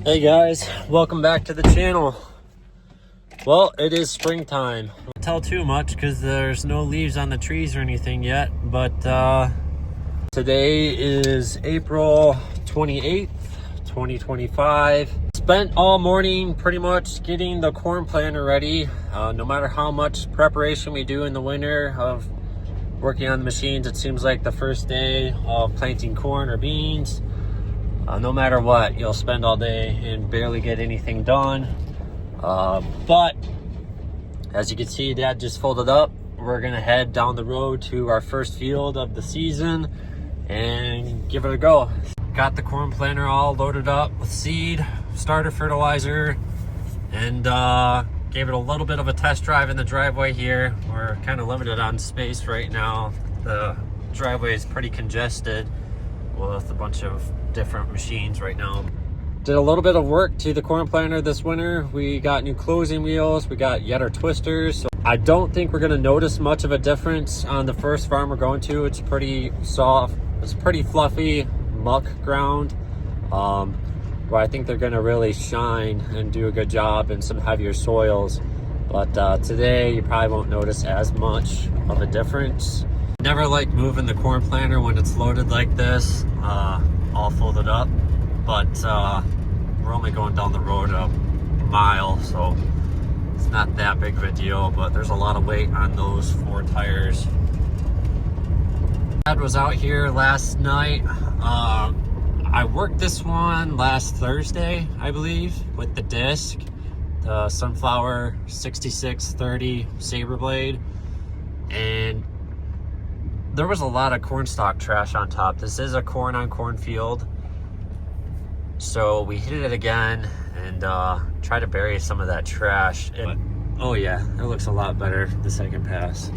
Hey guys, welcome back to the channel. Well, it is springtime. I don't tell too much because there's no leaves on the trees or anything yet, but today is April 28th, 2025. Spent all morning pretty much getting the corn planter ready. No matter how much preparation we do in the winter of working on the machines, it seems like the first day of planting corn or beans, no matter what, you'll spend all day and barely get anything done. But as you can see, Dad just folded up. We're gonna head down the road to our first field of the season and give it a go. Got the corn planter all loaded up with seed, starter fertilizer, and gave it a little bit of a test drive in the driveway here. We're kind of limited on space right now. The driveway is pretty congested with a bunch of different machines right now. Did a little bit of work to the corn planter this winter. We got new closing wheels, we got Yetter twisters. So I don't think we're gonna notice much of a difference on the first farm we're going to. It's pretty soft, it's pretty fluffy muck ground. Where I think they're gonna really shine and do a good job in some heavier soils. But today you probably won't notice as much of a difference. Never like moving the corn planter when it's loaded like this, all folded up, but we're only going down the road a mile, so it's not that big of a deal, but there's a lot of weight on those 4 tires. Dad was out here last night. I worked this one last Thursday, I believe, with the disc, the Sunflower 6630 Saber Blade, and there was a lot of corn stalk trash on top. This is a corn on corn field. So we hit it again and try to bury some of that trash. But, oh yeah, it looks a lot better the second pass.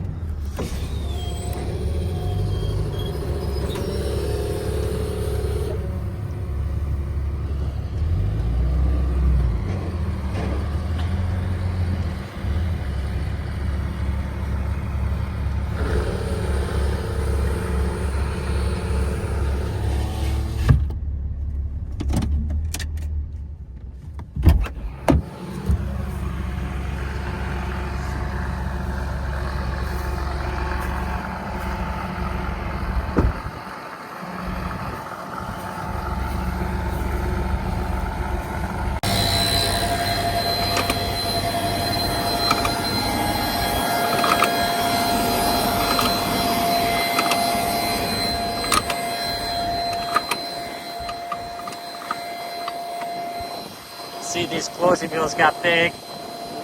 See, these closing wheels got big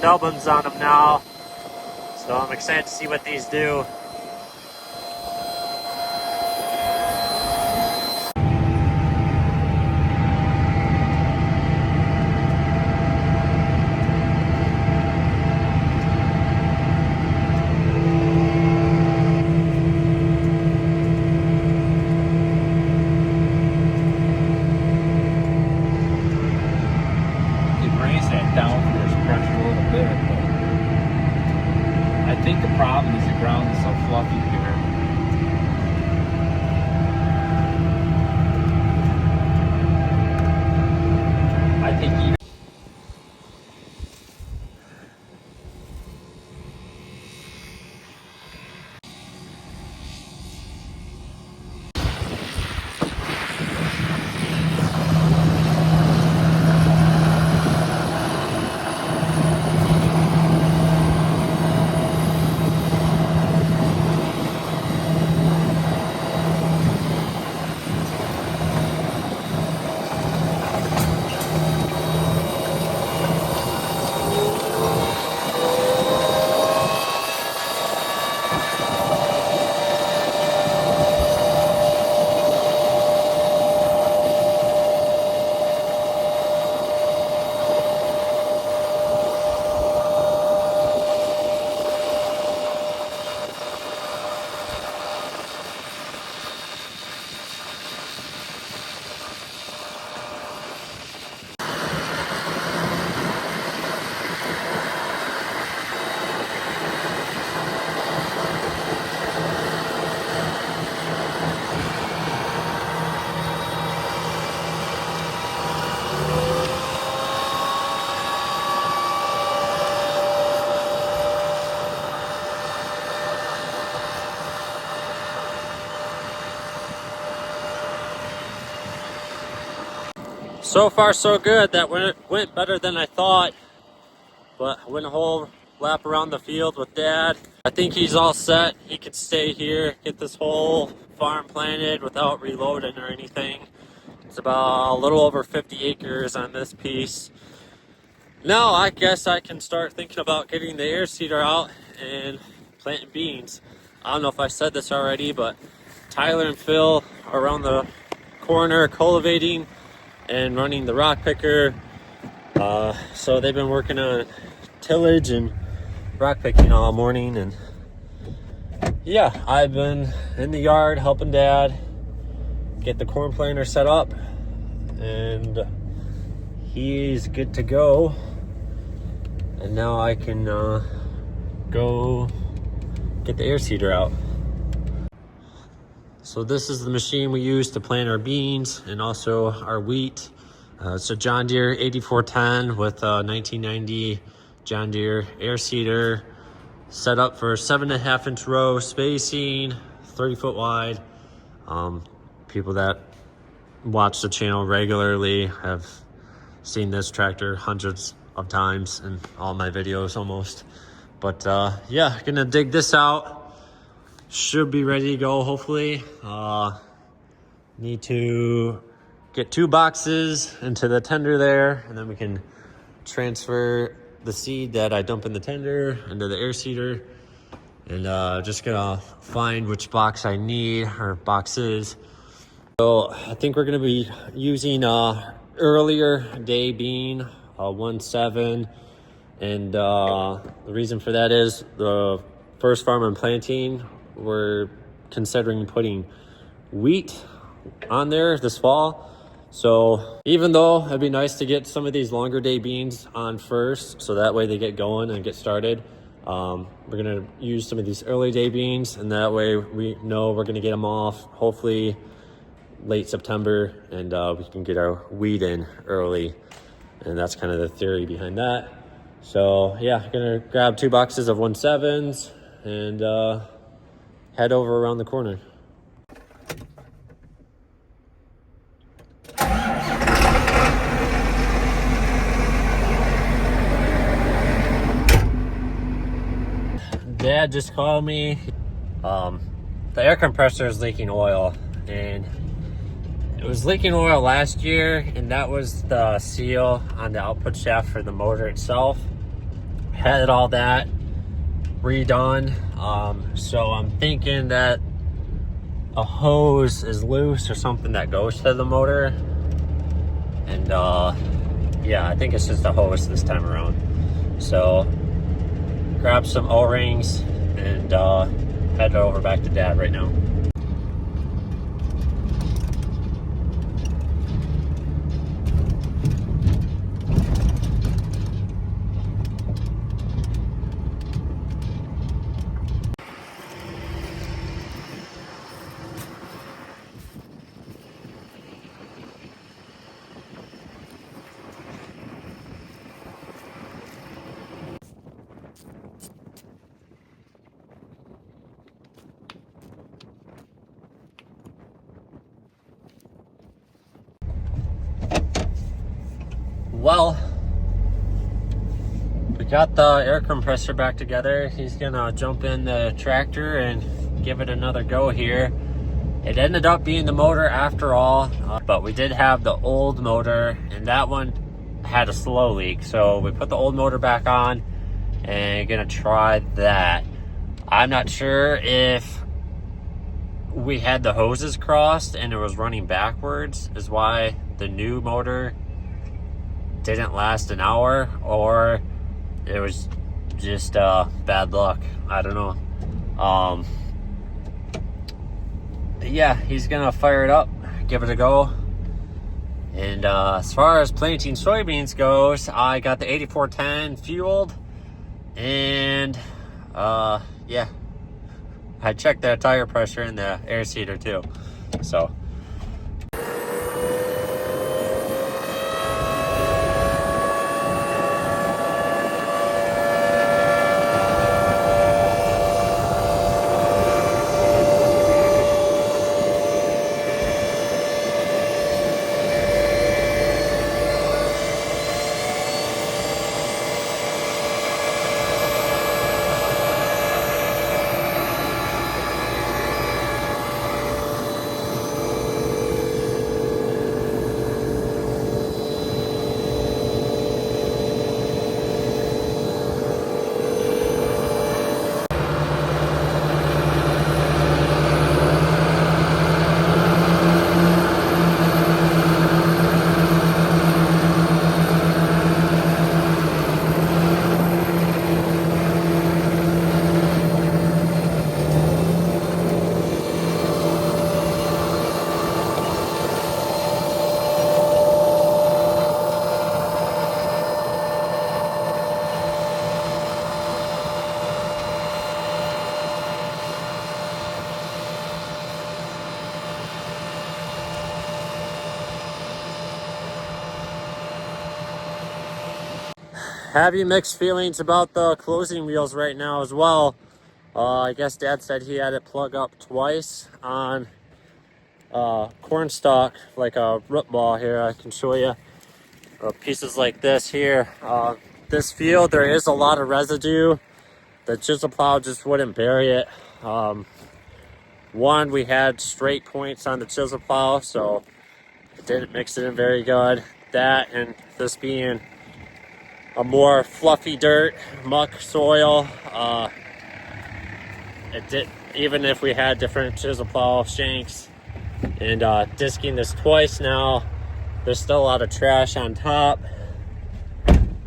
nubbins on them now, so I'm excited to see what these do. Down for this pressure a little bit, but I think the problem is the ground is so fluffy here. I think even So far so good. That went better than I thought. But I went a whole lap around the field with Dad. I think he's all set. He could stay here, get this whole farm planted without reloading or anything. It's about a little over 50 acres on this piece. Now I guess I can start thinking about getting the air seeder out and planting beans. I don't know if I said this already, but Tyler and Phil are around the corner cultivating and running the rock picker. So they've been working on tillage and rock picking all morning, and yeah, I've been in the yard helping Dad get the corn planter set up, and he's good to go. And now I can go get the air seeder out. So this is the machine we use to plant our beans and also our wheat. It's a John Deere 8410 with a 1990 John Deere air seeder, set up for 7.5 inch row spacing, 30 foot wide. People that watch the channel regularly have seen this tractor hundreds of times in all my videos almost. But yeah, gonna dig this out. Should be ready to go hopefully. Need to get 2 boxes into the tender there, and then we can transfer the seed that I dump in the tender into the air seeder. And just gonna find which box I need, or boxes. So I think we're gonna be using earlier day bean, 1.7, and the reason for that is the first farm I'm planting, we're considering putting wheat on there this fall. So even though it'd be nice to get some of these longer day beans on first, so that way they get going and get started, we're gonna use some of these early day beans, and that way we know we're gonna get them off hopefully late September, and we can get our wheat in early. And that's kind of the theory behind that. So yeah, gonna grab 2 boxes of 1.7s and head over around the corner. Dad just called me. The air compressor is leaking oil, and it was leaking oil last year, and that was the seal on the output shaft for the motor itself. Had all that redone. So I'm thinking that a hose is loose or something that goes to the motor. And yeah, I think it's just a hose this time around. So grab some O-rings and head over back to Dad right now. Well, we got the air compressor back together. He's gonna jump in the tractor and give it another go here. It ended up being the motor after all, but we did have the old motor, and that one had a slow leak. So we put the old motor back on and gonna try that. I'm not sure if we had the hoses crossed and it was running backwards is why the new motor didn't last an hour, or it was just bad luck. I don't know. Yeah, he's gonna fire it up, give it a go. And as far as planting soybeans goes, I got the 8410 fueled, and yeah, I checked the tire pressure and the air seeder too. So having mixed feelings about the closing wheels right now as well. I guess Dad said he had it plug up twice on corn stalk, like a root ball here. I can show you pieces like this here. This field, there is a lot of residue. The chisel plow just wouldn't bury it. One, we had straight points on the chisel plow, so it didn't mix it in very good. That and this being a more fluffy dirt, muck soil, it did, even if we had different chisel plow shanks and disking this twice now, there's still a lot of trash on top.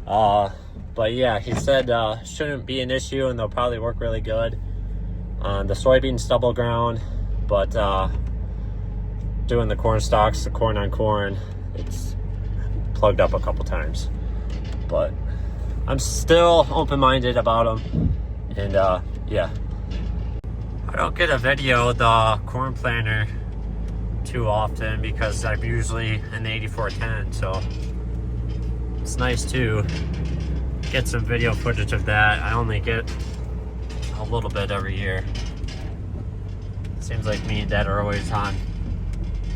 But yeah, he said shouldn't be an issue and they'll probably work really good on the soybean stubble ground. But doing the corn stalks, the corn on corn, it's plugged up a couple times. But I'm still open-minded about them. And yeah. I don't get a video of the corn planter too often because I'm usually in the 8410, so it's nice to get some video footage of that. I only get a little bit every year. Seems like me and Dad are always on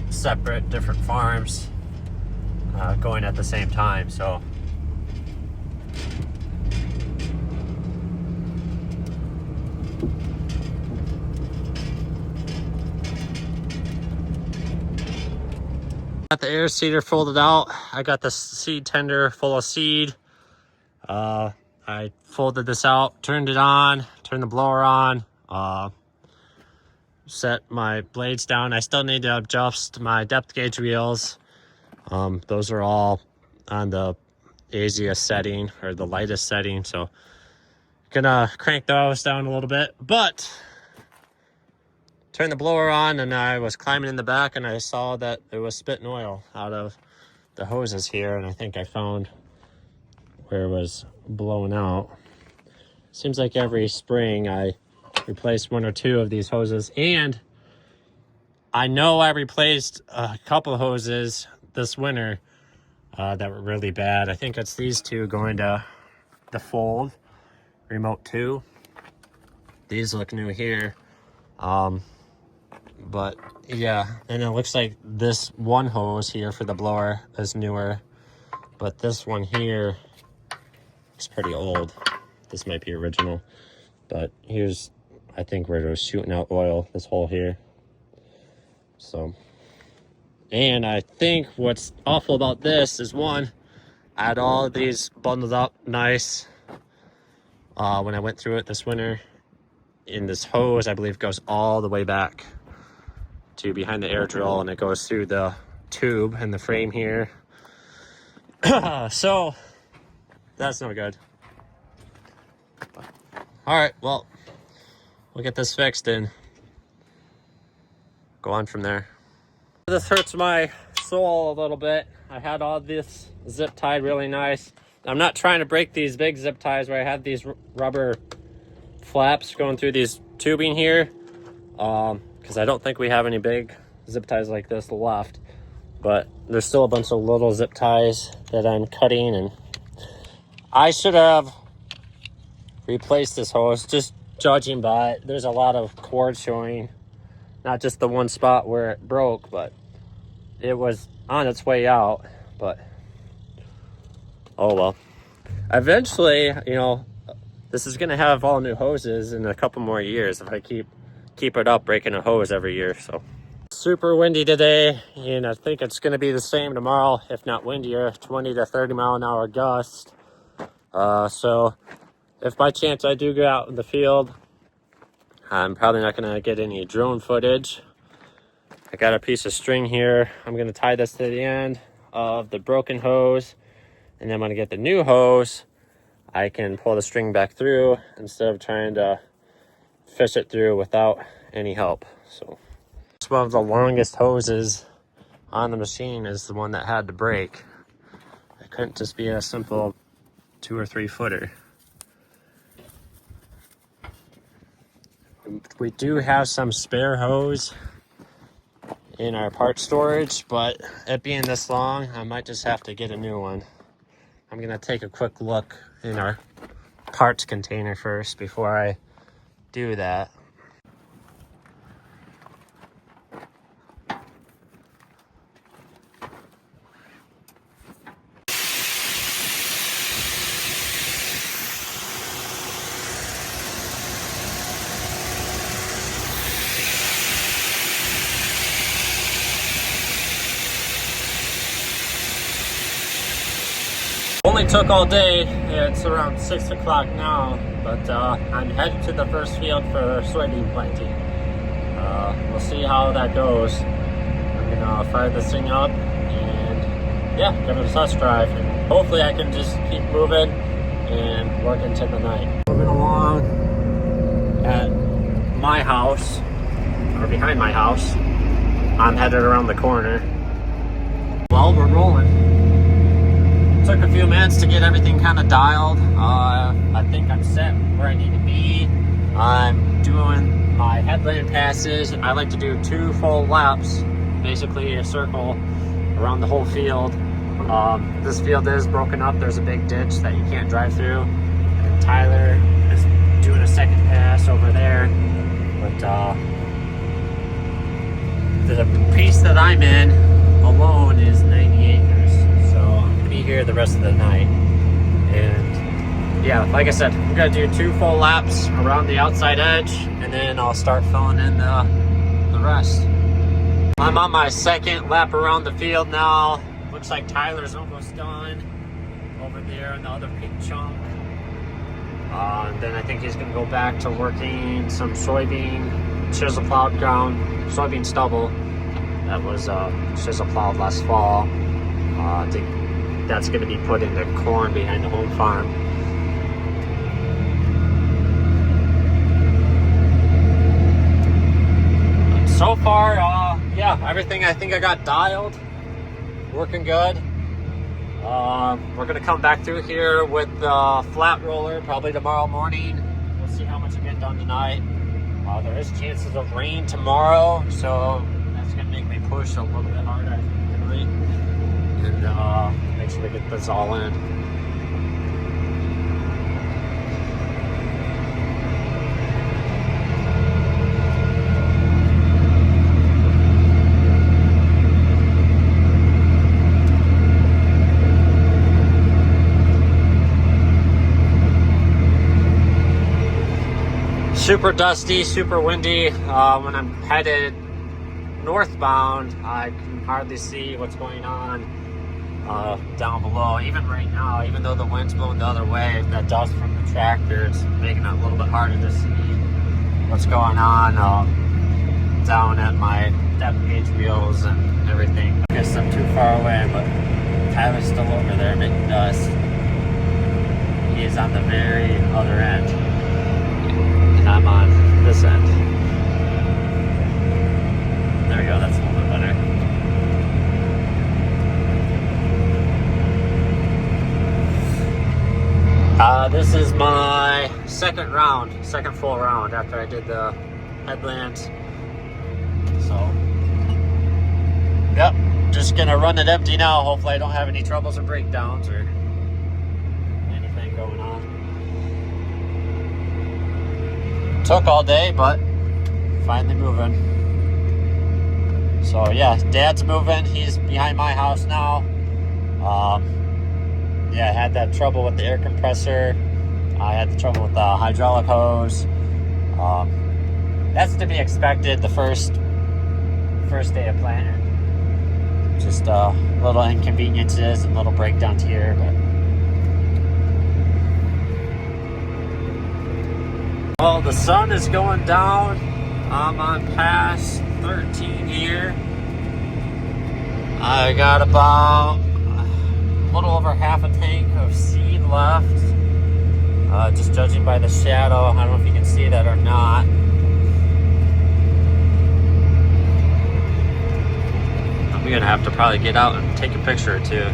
separate, different farms, going at the same time, so. Got the air seeder folded out. I got the seed tender full of seed. I folded this out, turned it on, turned the blower on, set my blades down. I still need to adjust my depth gauge wheels. Those are all on the easiest setting or the lightest setting, so gonna crank those down a little bit. But turned the blower on and I was climbing in the back and I saw that it was spitting oil out of the hoses here, and I think I found where it was blowing out. Seems like every spring I replace one or two of these hoses, and I know I replaced a couple of hoses this winter that were really bad. I think it's these two going to the fold remote 2. These look new here. But yeah, and it looks like this one hose here for the blower is newer, but this one here is pretty old. This might be original, but here's, I think, where it was shooting out oil, this hole here. So, and I think what's awful about this is, one, I had all of these bundled up nice when I went through it this winter. In this hose, I believe, goes all the way back to behind the air drill, and it goes through the tube and the frame here. So that's no good. All right, well, we'll get this fixed and go on from there. This hurts my soul a little bit. I had all this zip tied really nice. I'm not trying to break these big zip ties where I have these rubber flaps going through these tubing here, because I don't think we have any big zip ties like this left, but there's still a bunch of little zip ties that I'm cutting, and I should have replaced this hose. Just judging by it, there's a lot of cord showing, not just the one spot where it broke, but it was on its way out. But oh well, eventually, you know, this is gonna have all new hoses in a couple more years if I keep it up, breaking a hose every year. So super windy today, and I think it's gonna be the same tomorrow, if not windier. 20 to 30 mile an hour gust. So if by chance I do go out in the field, I'm probably not gonna get any drone footage. I got a piece of string here. I'm gonna tie this to the end of the broken hose, and then when I get the new hose, I can pull the string back through instead of trying to fish it through without any help. So it's one of the longest hoses on the machine is the one that had to break. It couldn't just be a simple 2 or 3 footer. We do have some spare hose in our part storage, but it being this long, I might just have to get a new one. I'm gonna take a quick look in our parts container first before I do that. Only took all day. It's around 6 o'clock now, but I'm headed to the first field for soybean planting. We'll see how that goes. I'm gonna fire this thing up and yeah, give it a test drive, and hopefully I can just keep moving and work into the night. Moving along at my house, or behind my house. I'm headed around the corner. Well, we're rolling. Took a few minutes to get everything kind of dialed. I think I'm set where I need to be. I'm doing my headland passes. I like to do 2 full laps, basically a circle around the whole field. This field is broken up. There's a big ditch that you can't drive through. And Tyler is doing a second pass over there. But the piece that I'm in alone is 90 acres. So I'm gonna be here the rest of the night. And yeah, like I said, I'm gonna do 2 full laps around the outside edge, and then I'll start filling in the rest. I'm on my second lap around the field now. Looks like Tyler's almost done over there in the other big chunk. And then I think he's gonna go back to working some soybean chisel plowed ground, soybean stubble that was chisel plowed last fall. I think that's gonna be put into corn behind the home farm. So far, yeah, everything I think I got dialed, working good. We're gonna come back through here with the flat roller probably tomorrow morning. We'll see how much I get done tonight. There is chances of rain tomorrow, so that's gonna make me push a little bit harder tonight, and make sure we get this all in. Super dusty, super windy. When I'm headed northbound, I can hardly see what's going on down below. Even right now, even though the wind's blowing the other way, that dust from the tractor is making it a little bit harder to see what's going on down at my depth gauge wheels and everything. I guess I'm too far away, but Tyler's still over there making dust. He is on the very other end. I'm on this end. There we go, that's a little bit better. This is my second full round after I did the headland. So, yep, just gonna run it empty now. Hopefully I don't have any troubles or breakdowns or anything going on. Took all day, but finally moving. So yeah, Dad's moving. He's behind my house now. Yeah, I had that trouble with the air compressor. I had the trouble with the hydraulic hose. That's to be expected the first day of planting. Just little inconveniences and little breakdowns here, but well, the sun is going down. I'm on pass 13 here. I got about a little over half a tank of seed left. Just judging by the shadow, I don't know if you can see that or not. I'm gonna have to probably get out and take a picture or two.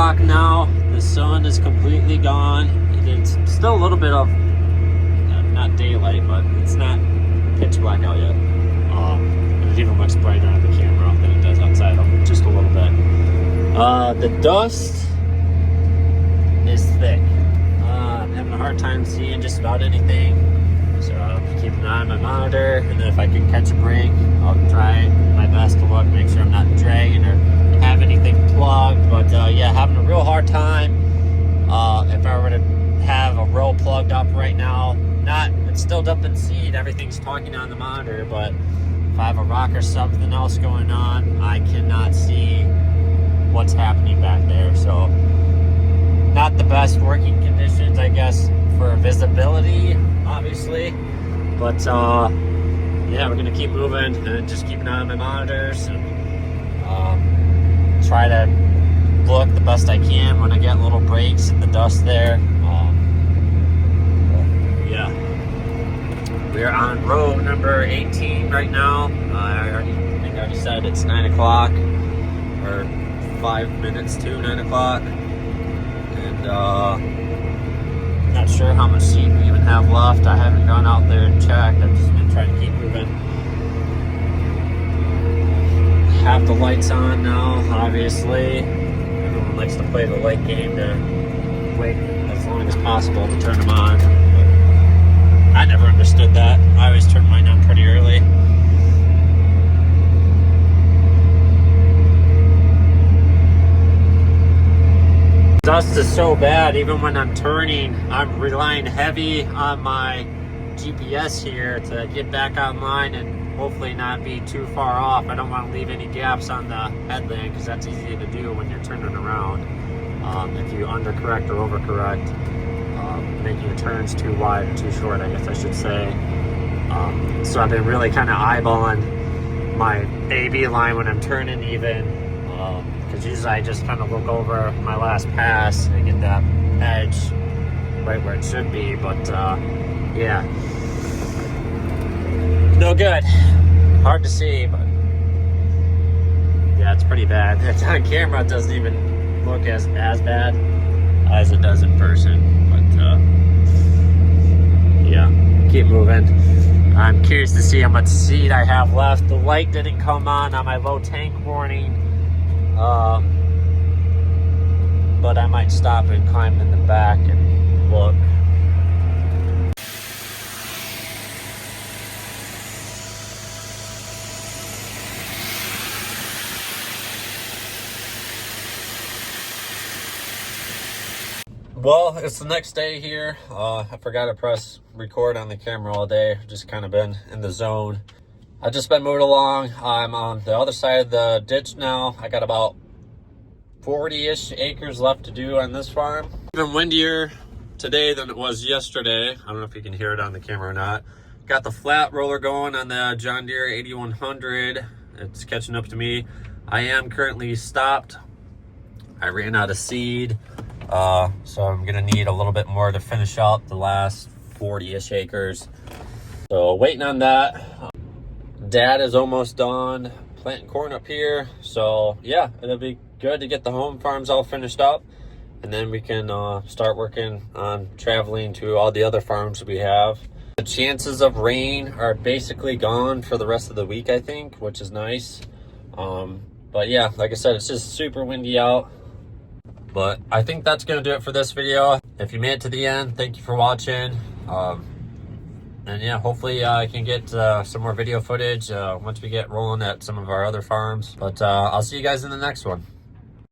o'clock now. The sun is completely gone. It's still a little bit of, not daylight, but it's not pitch black out yet. It even looks brighter on the camera than it does outside of just a little bit. The dust is thick. I'm having a hard time seeing just about anything. So I'll keep an eye on my monitor, and then if I can catch a break, I'll try my best to look, make sure I'm not dragging or have anything plugged. But yeah, having a real hard time. If I were to have a row plugged up right now, it's still dumping seed, everything's talking on the monitor, but if I have a rock or something else going on, I cannot see what's happening back there. So not the best working conditions, I guess, for visibility, obviously, but yeah, we're gonna keep moving and just keep an eye on my monitors and try to look the best I can when I get little breaks in the dust there. Yeah, we're on row number 18 right now. I think I already said it's 9 o'clock, or 5 minutes to 9 o'clock, and not sure how much seed we even have left. I haven't gone out there and checked. I've just been trying to keep moving. Have the lights on now, obviously. Everyone likes to play the light game to wait as long as possible to turn them on. But I never understood that. I always turn mine on pretty early. Dust is so bad, even when I'm turning, I'm relying heavy on my GPS here to get back online and hopefully not be too far off. I don't want to leave any gaps on the headland because that's easy to do when you're turning around. If you undercorrect or overcorrect, making your turns too wide or too short, I guess I should say. So I've been really kind of eyeballing my AB line when I'm turning even. Because usually I just kind of look over my last pass and get that edge right where it should be, but yeah, no good. Hard to see, but yeah, it's pretty bad. It's on camera, it doesn't even look as bad as it does in person, but yeah, keep moving. I'm curious to see how much seed I have left. The light didn't come on my low tank warning. But I might stop and climb in the back and look. Well, it's the next day here. I forgot to press record on the camera all day. Just kind of been in the zone. I've just been moving along. I'm on the other side of the ditch now. I got about 40-ish acres left to do on this farm. Even windier today than it was yesterday. I don't know if you can hear it on the camera or not. Got the flat roller going on the John Deere 8100. It's catching up to me. I am currently stopped. I ran out of seed, so I'm gonna need a little bit more to finish out the last 40-ish acres. So waiting on that. Dad is almost done planting corn up here, so yeah, it'll be good to get the home farms all finished up, and then we can start working on traveling to all the other farms we have. The chances of rain are basically gone for the rest of the week, I think, which is nice. But yeah, like I said, it's just super windy out. But I think that's gonna do it for this video. If you made it to the end, thank you for watching. And yeah, hopefully I can get some more video footage once we get rolling at some of our other farms. But I'll see you guys in the next one.